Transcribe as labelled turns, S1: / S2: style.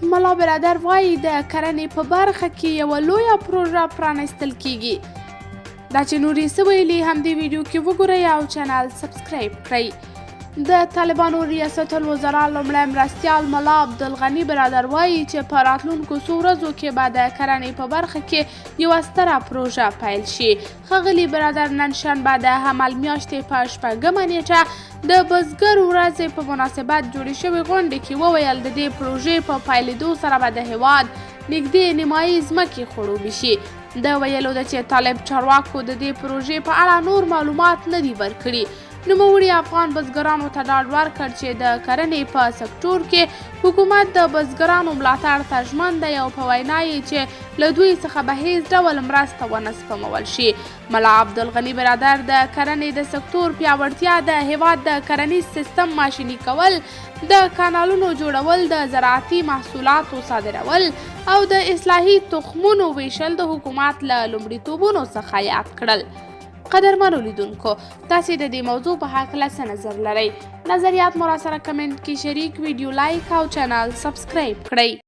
S1: ملا برادر وایي د کرنې په برخه کې یوه لویه پروژه پرانیستل کیږي. دا چې نور یې څه ویلي همدې ویډیو کې وګورئ او چینل سبسکرایب کړئ. د طالبانو ریاست الوزرا لومړی مرستیال ملا عبدالغني برادر وایي چې په راتلونکو څو ورځو کې به د کرنې په برخه کې یوه ستره پروژه پیل شي. ښاغلي برادر نن شنبه د حمل میاشتې په 6 نیټه د بزګر ورځې په مناسبت جوړې شوې غونډې کې وویل د دې پروژې په پیلېدو سره به د هېواد نږدې نیمایي ځمکې خړوبې شي. د ویلو ده چې طالب چارواکو د دې پروژې په اړه نور معلومات نه دي ورکړي. نوموړي افغان بزګرانو ته ډاډ ورکړ چې د کرنې په سکتور کې حکومت د بزګرانو ملاتړ ته ژمن دی او په وینا یې چې له دوی څخه به هیڅ ډول مرسته ونه سپمول شي. ملا عبدالغني برادر د کرنې د سکتور پیاوړتیا، د هیواد د کرنیز سیستم ماشیني کول، د کانالونو جوړول، د زراعتي محصولاتو صادرول او د اصلاحي تخمونو ویشل د حکومت له لومړیتوبونو څخه یاد کړل. قدرمنو لیدونکو، تاسې د دې موضوع په هکله څه نظر لرئ؟ نظریات مو راسره کمنټ کې شریک، ویډیو لایک او چینل سبسکرایب کړئ.